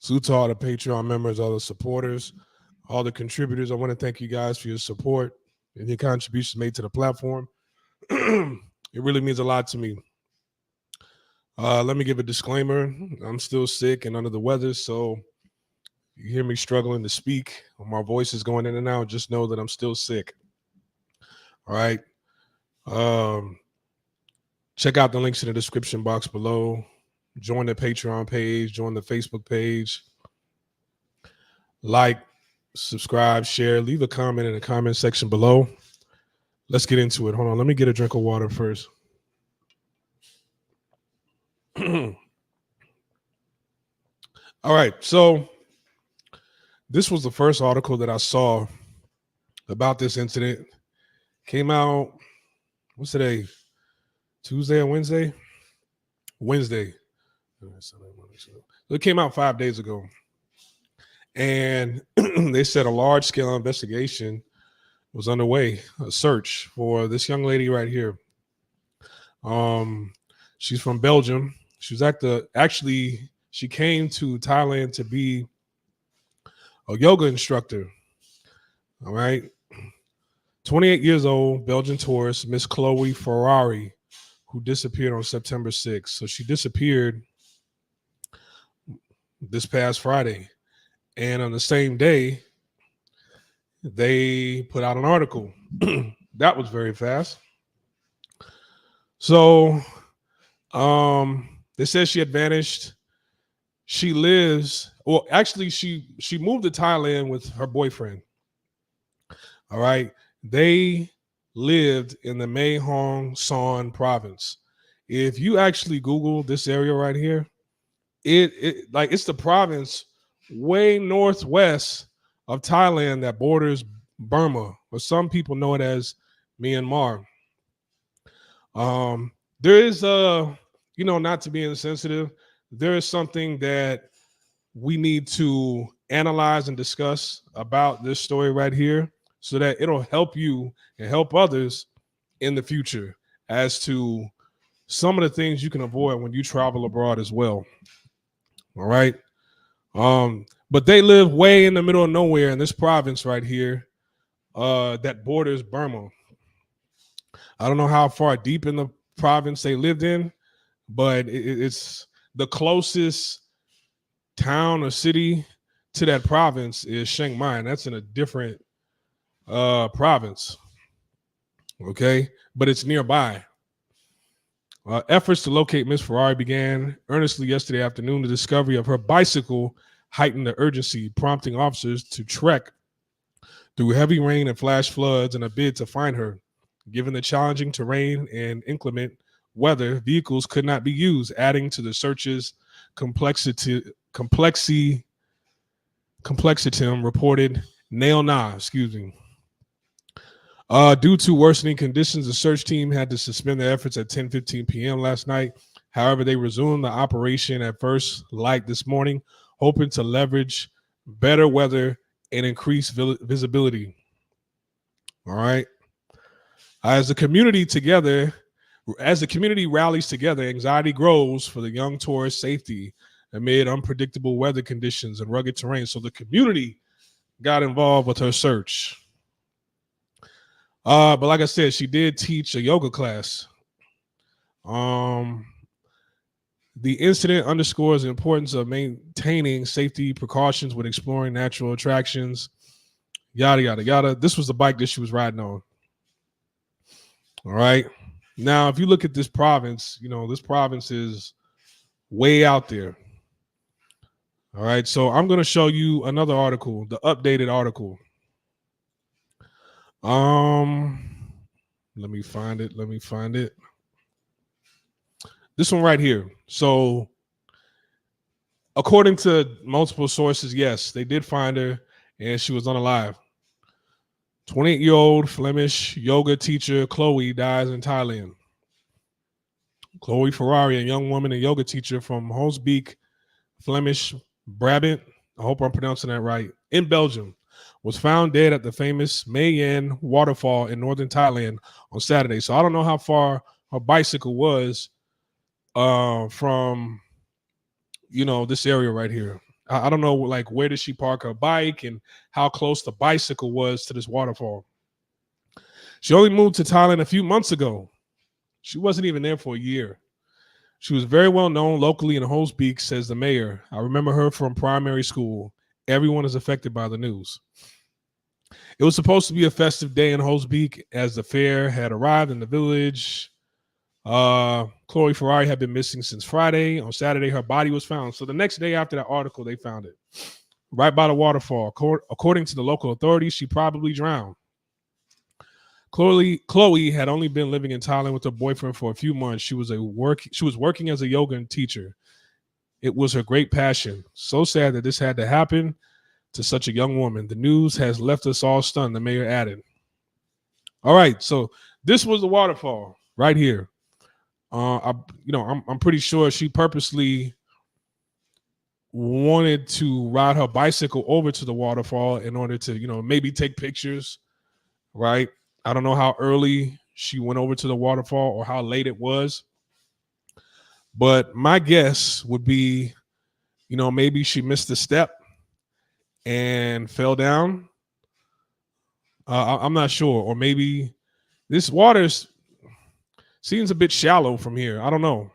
Salute to all the Patreon members, all the supporters, all the contributors. I want to thank you guys for your support and your contributions made to the platform. It really means a lot to me. Let me give a disclaimer. I'm still sick and under the weather, so you hear me struggling to speak, or my voice is going in and out, just know that I'm still sick. All right. Check out the links in the description box below. Join the Patreon page, join the Facebook page. Like, subscribe, share, leave a comment in the comment section below. Let's get into it. Hold on. Let me get a drink of water first. All right. So this was the first article that I saw about this incident. Came out, what's today? Tuesday or Wednesday? Wednesday. It came out 5 days ago. And they said a large-scale investigation was underway, a search for this young lady right here. She's from Belgium. She was she came to Thailand to be a yoga instructor. All right. 28 years old, Belgian tourist, Miss Chloe Ferrari, who disappeared on September 6th. So she disappeared this past Friday. And on the same day, they put out an article. That was very fast. So they said she had vanished. She lives, well, actually, she moved to Thailand with her boyfriend. All right. They lived in the Mae Hong Son province. If you actually Google this area right here, it's the province way northwest of Thailand that borders Burma, or some people know it as Myanmar. There is not to be insensitive, there is something that we need to analyze and discuss about this story right here, so that it'll help you and help others in the future as to some of the things you can avoid when you travel abroad as well. All right. But they live way in the middle of nowhere in this province right here that borders Burma. I don't know how far deep in the province they lived in, but it's the closest town or city to that province is Chiang Mai, and that's in a different province. Okay, but it's nearby. Efforts to locate Miss Ferrari began earnestly yesterday afternoon. The discovery of her bicycle heightened the urgency, prompting officers to trek through heavy rain and flash floods in a bid to find her. Given the challenging terrain and inclement weather, vehicles could not be used, adding to the search's complexity, reported Nail Na, due to worsening conditions, the search team had to suspend their efforts at 10:15 p.m. last night. However, they resumed the operation at first light this morning, hoping to leverage better weather and increase visibility. All right. As the community rallies together, anxiety grows for the young tourist's safety amid unpredictable weather conditions and rugged terrain. So the community got involved with her search. But like I said, she did teach a yoga class. The incident underscores the importance of maintaining safety precautions when exploring natural attractions, yada, yada, yada. This was the bike that she was riding on. All right. Now, if you look at this province, this province is way out there. All right. So I'm going to show you another article, the updated article. Let me find it. This one right here. So according to multiple sources, yes, they did find her and she was unalive. 28-year-old Flemish yoga teacher Chloe dies in Thailand. Chloe Ferrari, a young woman and yoga teacher from Holsbeek, Flemish Brabant, I hope I'm pronouncing that right, in Belgium, was found dead at the famous Mae Yen waterfall in northern Thailand on Saturday. So I don't know how far her bicycle was from, this area right here. I don't know, like, where did she park her bike and how close the bicycle was to this waterfall. She only moved to Thailand a few months ago. She wasn't even there for a year. She was very well known locally in Holsbeek, says the mayor. I remember her from primary school. Everyone is affected by the news. It was supposed to be a festive day in Holsbeek as the fair had arrived in the village. Chloe Ferrari had been missing since Friday. On Saturday, her body was found. So the next day after that article, they found it right by the waterfall. According to the local authorities, she probably drowned. Chloe had only been living in Thailand with her boyfriend for a few months. She was working as a yoga teacher. It was her great passion. So sad that this had to happen to such a young woman. The news has left us all stunned, the mayor added. All right, so this was the waterfall right here. I'm pretty sure she purposely wanted to ride her bicycle over to the waterfall in order to, maybe take pictures, right? I don't know how early she went over to the waterfall or how late it was. But my guess would be, maybe she missed a step and fell down. I'm not sure. Or maybe this water seems a bit shallow from here. I don't know.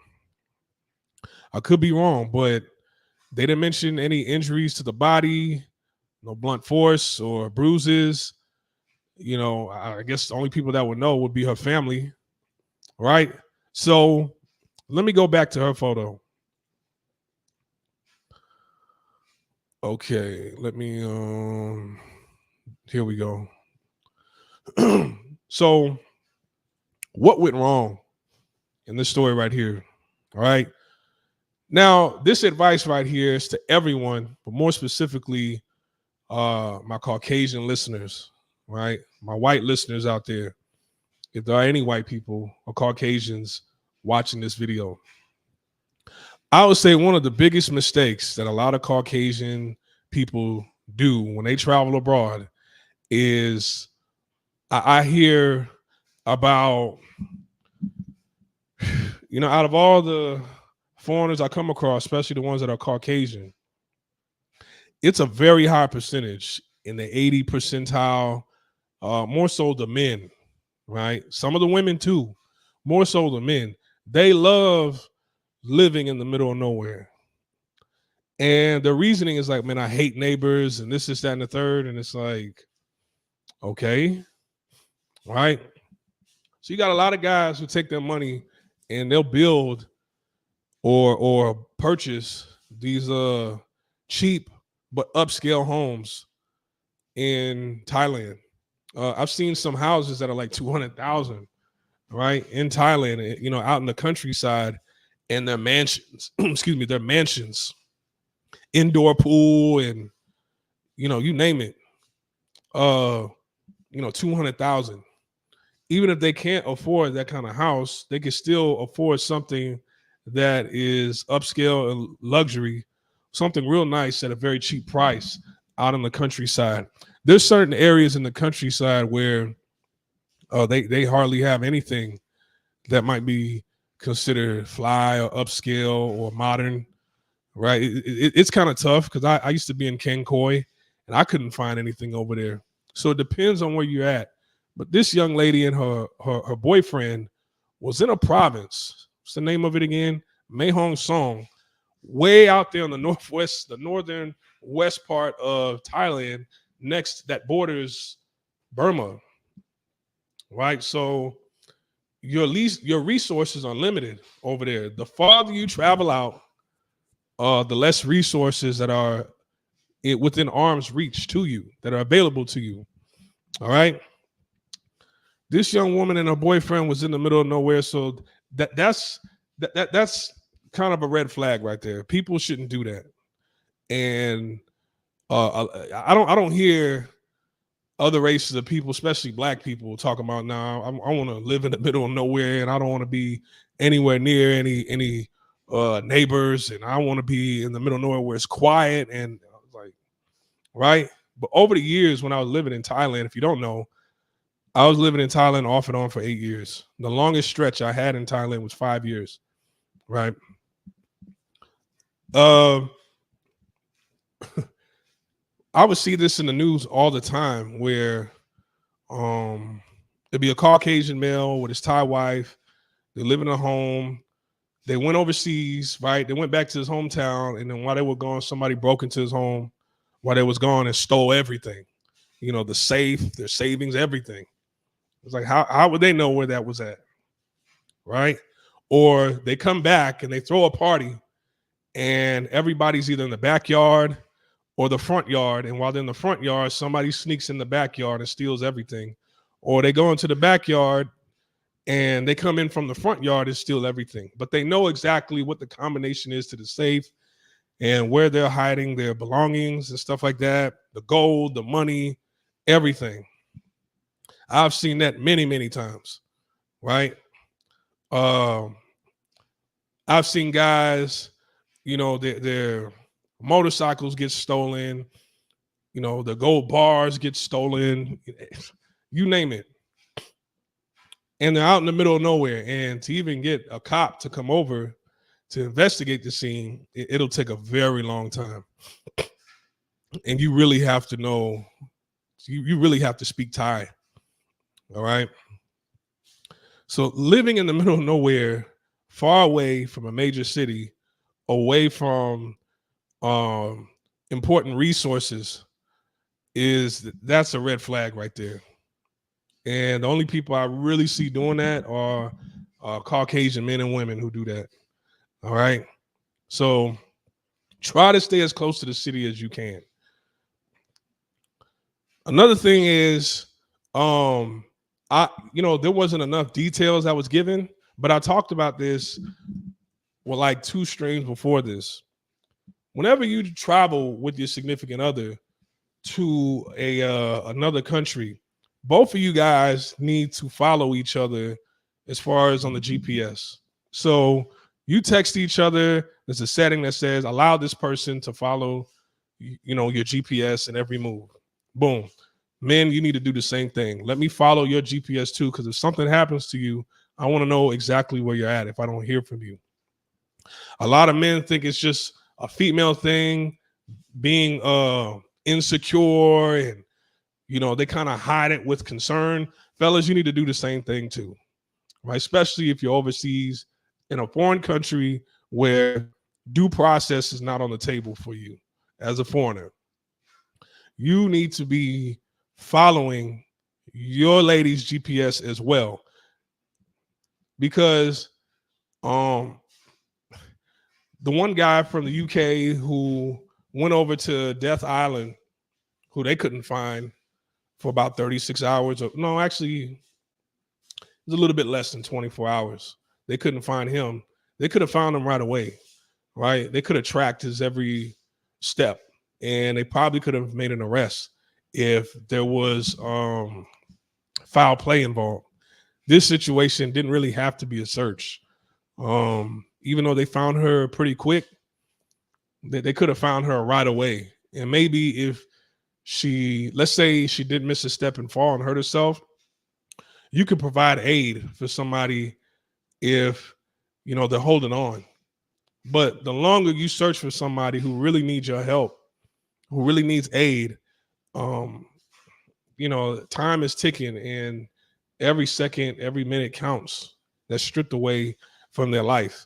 I could be wrong, but they didn't mention any injuries to the body, no blunt force or bruises. I guess the only people that would know would be her family, right? So let me go back to her photo. Okay, let me here we go. So what went wrong in this story right here? All right. Now, this advice right here is to everyone, but more specifically, my Caucasian listeners, right? My white listeners out there. If there are any white people or Caucasians watching this video, I would say one of the biggest mistakes that a lot of Caucasian people do when they travel abroad is I hear about, out of all the foreigners I come across, especially the ones that are Caucasian, it's a very high percentage in the 80 percentile, more so the men, right? Some of the women too, more so the men. They love living in the middle of nowhere. And the reasoning is like, man, I hate neighbors and this, that, and the third. And it's like, okay, right? So you got a lot of guys who take their money and they'll build or purchase these cheap but upscale homes in Thailand. I've seen some houses that are like 200,000, right, in Thailand, out in the countryside, and they're mansions. Excuse me, they're mansions, indoor pool, and you name it. 200,000. Even if they can't afford that kind of house, they can still afford something that is upscale and luxury, something real nice at a very cheap price out in the countryside. There's certain areas in the countryside where they hardly have anything that might be considered fly or upscale or modern, right? It's kind of tough because I used to be in Kankoi and I couldn't find anything over there. So it depends on where you're at. But this young lady and her boyfriend was in a province. What's the name of it again? Mae Hong Song, way out there in the northern west part of Thailand, that borders Burma, right? So your resources are limited over there. The farther you travel out, the less resources that are within arm's reach to you, that are available to you. All right. This young woman and her boyfriend was in the middle of nowhere, so that's kind of a red flag right there. People shouldn't do that. And I don't hear other races of people, especially black people, talking about now. I want to live in the middle of nowhere, and I don't want to be anywhere near any neighbors, and I want to be in the middle of nowhere where it's quiet and like, right. But over the years, when I was living in Thailand, if you don't know, I was living in Thailand off and on for 8 years. The longest stretch I had in Thailand was 5 years, right? I would see this in the news all the time where um it'd be a Caucasian male with his Thai wife. They live in a home. They went overseas, right? They went back to his hometown, and then while they were gone, somebody broke into his home while they was gone and stole everything. The safe, their savings, everything. It's like how would they know where that was at, right? Or they come back and they throw a party, and everybody's either in the backyard or the front yard, and while they're in the front yard, somebody sneaks in the backyard and steals everything. Or they go into the backyard and they come in from the front yard and steal everything. But they know exactly what the combination is to the safe and where they're hiding their belongings and stuff like that, the gold, the money, everything. I've seen that many, many times, right? Um, I've seen guys, their motorcycles get stolen, the gold bars get stolen, you name it. And they're out in the middle of nowhere. And to even get a cop to come over to investigate the scene, it'll take a very long time. And you really have to know, you really have to speak Thai. All right. So living in the middle of nowhere, far away from a major city, away from important resources, that's a red flag right there. And the only people I really see doing that are Caucasian men and women who do that. All right. So try to stay as close to the city as you can. Another thing is, there wasn't enough details I was given, but I talked about this with like 2 streams before this. Whenever you travel with your significant other to another country, both of you guys need to follow each other as far as on the GPS. So you text each other. There's a setting that says allow this person to follow, your GPS in every move. Boom. Men, you need to do the same thing. Let me follow your GPS too, because if something happens to you, I want to know exactly where you're at if I don't hear from you. A lot of men think it's just a female thing, being insecure, and they kind of hide it with concern. Fellas, you need to do the same thing too, right? Especially if you're overseas in a foreign country where due process is not on the table for you as a foreigner. You need to be following your lady's GPS as well, because the one guy from the UK who went over to Death Island, who they couldn't find for about 36 hours. No, actually, it was a little bit less than 24 hours. They couldn't find him. They could have found him right away, right? They could have tracked his every step, and they probably could have made an arrest if there was foul play involved. This situation didn't really have to be a search. Even though they found her pretty quick, they could have found her right away. And maybe if let's say she did miss a step and fall and hurt herself, you could provide aid for somebody if, they're holding on. But the longer you search for somebody who really needs your help, who really needs aid, time is ticking, and every second, every minute counts. That's stripped away from their life.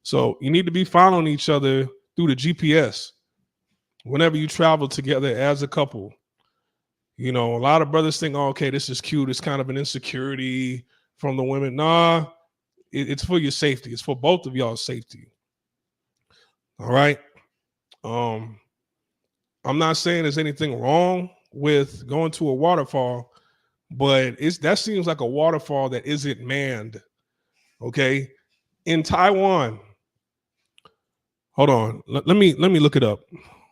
So you need to be following each other through the GPS whenever you travel together as a couple. A lot of brothers think, oh, okay, this is cute. It's kind of an insecurity from the women. Nah, it's for your safety. It's for both of y'all's safety. All right. I'm not saying there's anything wrong with going to a waterfall, but that seems like a waterfall that isn't manned. Okay. In Taiwan, hold on. Let me look it up.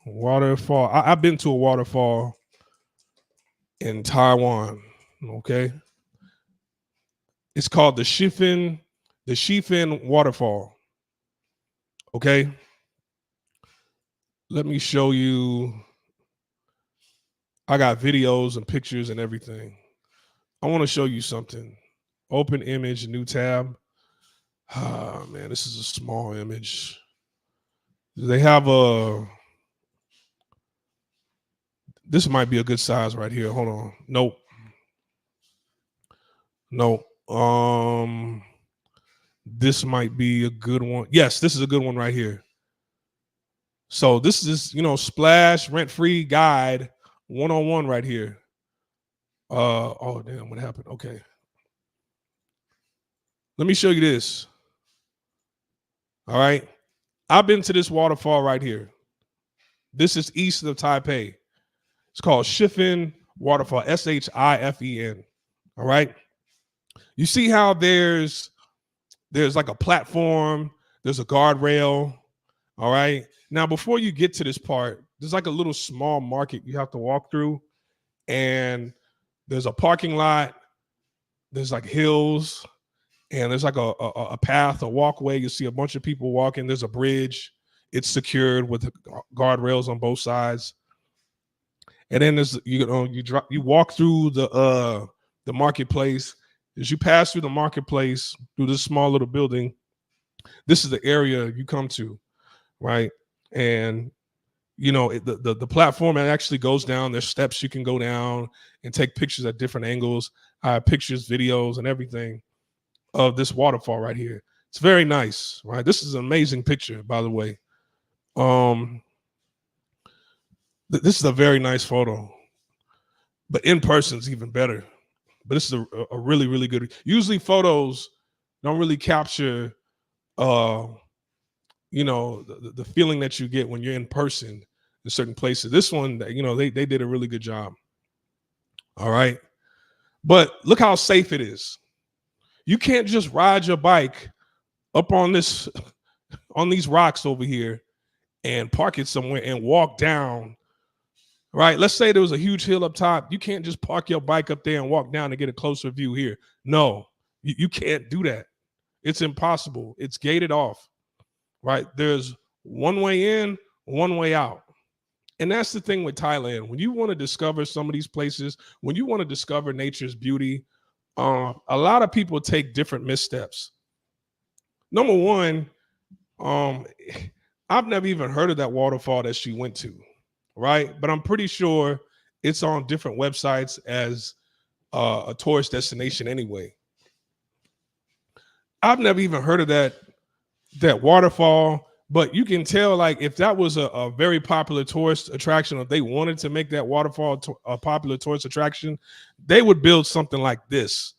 Waterfall. I've been to a waterfall in Taiwan. Okay. It's called the Shifin waterfall. Okay. Let me show you. I got videos and pictures and everything. I want to show you something. Open image, new tab. Ah, man, this is a small image. They have This might be a good size right here. Hold on. Nope. Nope. This might be a good one. Yes, this is a good one right here. So this is, Splash Rent-Free Guide 101 right here. Oh damn, what happened? Okay. Let me show you this. All right. I've been to this waterfall right here. This is east of Taipei. It's called Shifen Waterfall, Shifen. All right. You see how there's like a platform, there's a guardrail. All right. Now, before you get to this part, there's like a little small market you have to walk through, and there's a parking lot, there's like hills, and there's like a path, a walkway. You see a bunch of people walking. There's a bridge. It's secured with guardrails on both sides. And then there's you walk through the marketplace. As you pass through the marketplace, through this small little building, this is the area you come to, right? And the platform, it actually goes down. There's steps you can go down and take pictures at different angles. I have pictures, videos, and everything of this waterfall right here. It's very nice, right? This is an amazing picture, by the way. This is a very nice photo, but in person is even better. But this is a really, really good. Usually photos don't really capture, the feeling that you get when you're in person in certain places. This one, they did a really good job. All right. But look how safe it is. You can't just ride your bike up on these rocks over here and park it somewhere and walk down. Right. Let's say there was a huge hill up top. You can't just park your bike up there and walk down to get a closer view here. No, you can't do that. It's impossible. It's gated off. Right. There's one way in, one way out. And that's the thing with Thailand. When you want to discover some of these places, when you want to discover nature's beauty, a lot of people take different missteps. Number one, I've never even heard of that waterfall that she went to, right? But I'm pretty sure it's on different websites as a tourist destination anyway. I've never even heard of that waterfall, but you can tell, like, if that was a very popular tourist attraction, if they wanted to make that waterfall a popular tourist attraction, they would build something like this,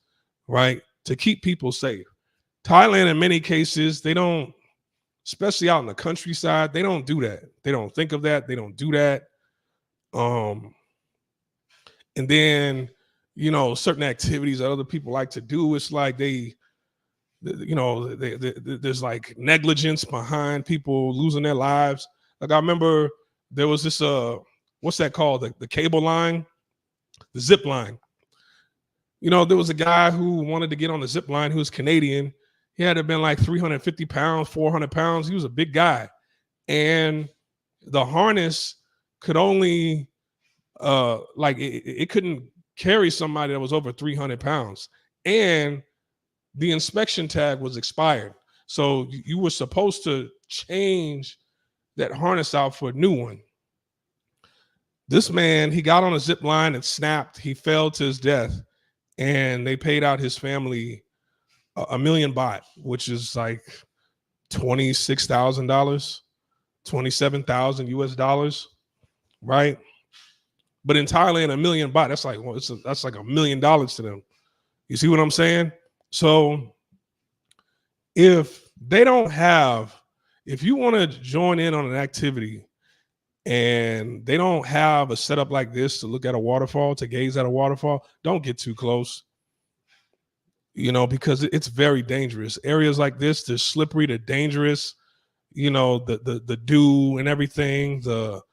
right, to keep people safe. Thailand, in many cases, they don't, especially out in the countryside, they don't do that. They don't think of that. They don't do that. And then, certain activities that other people like to do, it's like there's like negligence behind people losing their lives. Like, I remember there was this, what's that called? The cable line, the zip line. There was a guy who wanted to get on the zip line who was Canadian. He had to have been like 350 pounds, 400 pounds. He was a big guy. And the harness could only, it couldn't carry somebody that was over 300 pounds. And the inspection tag was expired. So you were supposed to change that harness out for a new one. This man, he got on a zip line and snapped. He fell to his death. And they paid out his family a million baht, which is like $26,000, 27,000 US dollars, right? But in Thailand, a million baht, that's like, that's like $1 million to them. You see what I'm saying? So if you want to join in on an activity and they don't have a setup like this to look at a waterfall, to gaze at a waterfall, don't get too close. Because it's very dangerous. Areas like this, they're slippery, they're dangerous. The dew and everything, the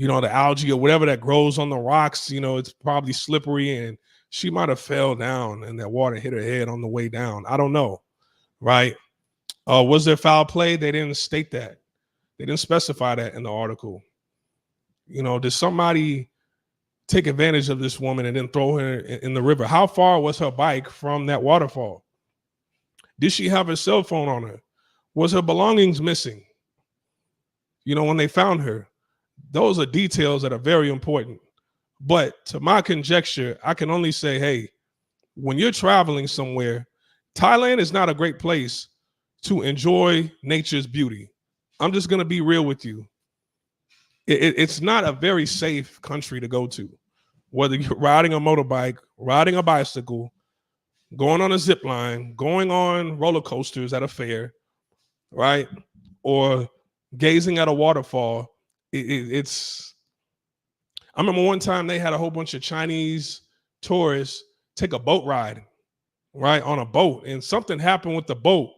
algae or whatever that grows on the rocks, it's probably slippery, and she might have fell down and that water hit her head on the way down. I don't know, right? Was there foul play? They didn't state that. They didn't specify that in the article. Did somebody take advantage of this woman and then throw her in the river? How far was her bike from that waterfall? Did she have her cell phone on her? Was her belongings missing? When they found her, Those are details that are very important. But to my conjecture, I can only say, hey, when you're traveling somewhere, Thailand is not a great place to enjoy nature's beauty. I'm just going to be real with you. It's not a very safe country to go to. Whether you're riding a motorbike, riding a bicycle, going on a zip line, going on roller coasters at a fair, right? Or gazing at a waterfall. It's. I remember one time they had a whole bunch of Chinese tourists take a boat ride, right, on a boat, and something happened with the boat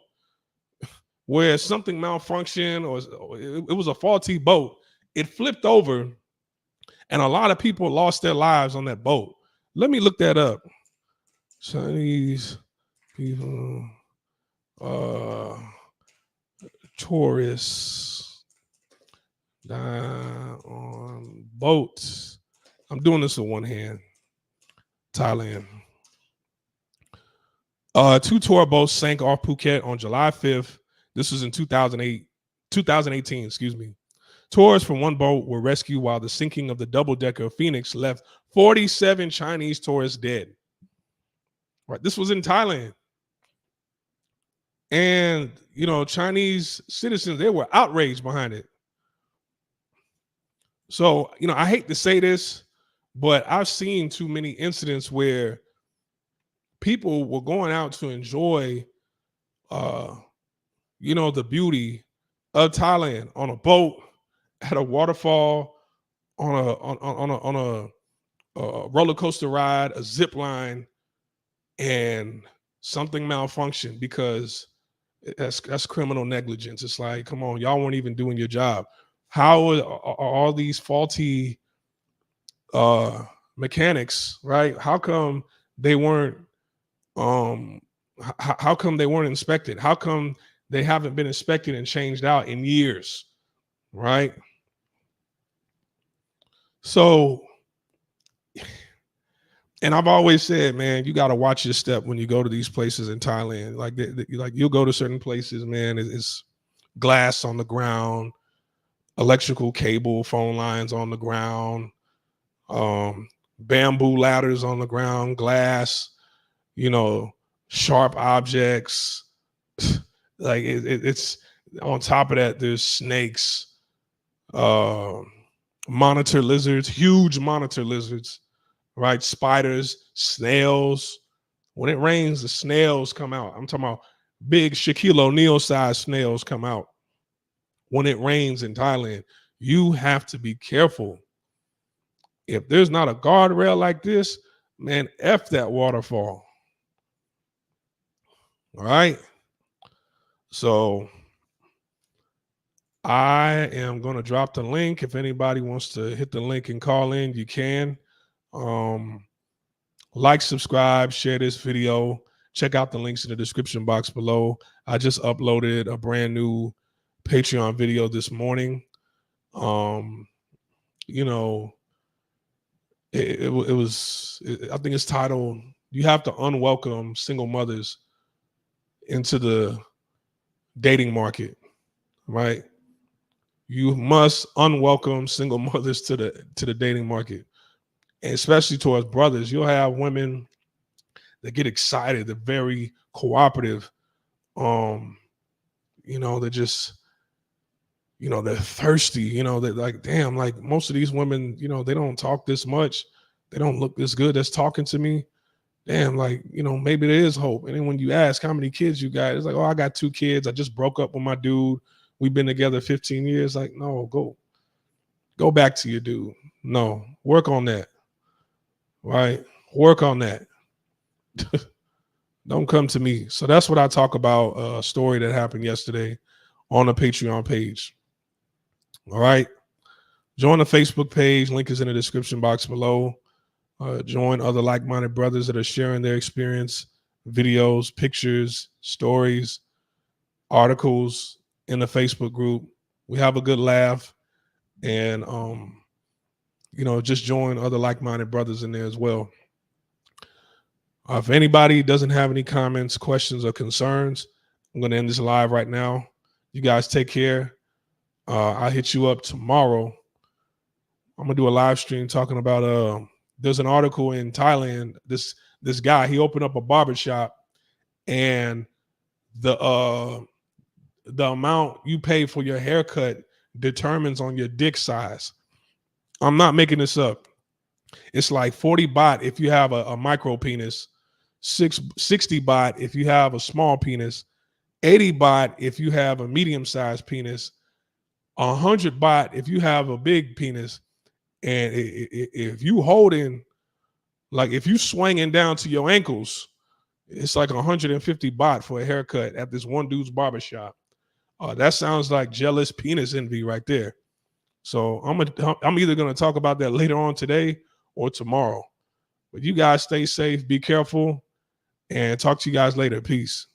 where something malfunctioned, or it was a faulty boat. It flipped over, and a lot of people lost their lives on that boat. Let me look that up. Chinese people, tourists die on boats. I'm doing this with one hand. Thailand. 2 tour boats sank off Phuket on July 5th. This was in 2018, excuse me. Tourists from one boat were rescued while the sinking of the double-decker Phoenix left 47 Chinese tourists dead. Right, this was in Thailand. And, you know, Chinese citizens, they were outraged behind it. So, you know, I hate to say this, but I've seen too many incidents where people were going out to enjoy, you know, the beauty of Thailand on a boat, at a waterfall, on a roller coaster ride, a zip line, and something malfunctioned because that's criminal negligence. It's like, come on, y'all weren't even doing your job. How are all these faulty mechanics, right? How come they weren't how come they weren't inspected? How come they haven't been inspected and changed out in years, right? So, and I've always said, man, you got to watch your step when you go to these places in Thailand. Like you'll go to certain places, man, it's glass on the ground, electrical cable, phone lines on the ground, bamboo ladders on the ground, glass, you know, sharp objects. Like it's on top of that, there's snakes, monitor lizards, huge monitor lizards, right? Spiders, snails. When it rains, the snails come out. I'm talking about big Shaquille O'Neal sized snails come out when it rains in Thailand. You have to be careful. If there's not a guardrail like this, man, F that waterfall. All right. So I am going to drop the link. If anybody wants to hit the link and call in, you can. Like, subscribe, share this video. Check out the links in the description box below. I just uploaded a brand new Patreon video this morning. You know, it was, I think it's titled, "You Have to Unwelcome Single Mothers into the Dating Market," right? You must unwelcome single mothers to the dating market, and especially towards brothers. You'll have women that get excited, they're very cooperative. You know, they're just, you know, they're thirsty, you know, they're like, damn, like most of these women, you know, they don't talk this much, they don't look this good that's talking to me. Damn, like, you know, maybe there is hope. And then when you ask how many kids you got, it's like, oh, I got 2 kids. I just broke up with my dude. We've been together 15 years. Like, no, go back to your dude. No, work on that. Right? Work on that. Don't come to me. So that's what I talk about, a story that happened yesterday on the Patreon page. All right. Join the Facebook page. Link is in the description box below. Join other like-minded brothers that are sharing their experience, videos, pictures, stories, articles in the Facebook group. We have a good laugh, and you know, just join other like-minded brothers in there as well. If anybody doesn't have any comments, questions, or concerns, I'm going to end this live right now. You guys take care. I'll hit you up tomorrow I'm gonna do a live stream talking about there's an article in Thailand. This guy, he opened up a barbershop, and the amount you pay for your haircut determines on your dick size. I'm not making this up. It's like 40 baht if you have a micro penis, 60 baht if you have a small penis, 80 baht if you have a medium sized penis, 100 baht if you have a big penis. And if you holding, like if you swinging down to your ankles, it's like 150 baht for a haircut at this one dude's barbershop. That sounds like jealous penis envy right there. So I'm either going to talk about that later on today or tomorrow. But you guys stay safe, be careful, and talk to you guys later. Peace.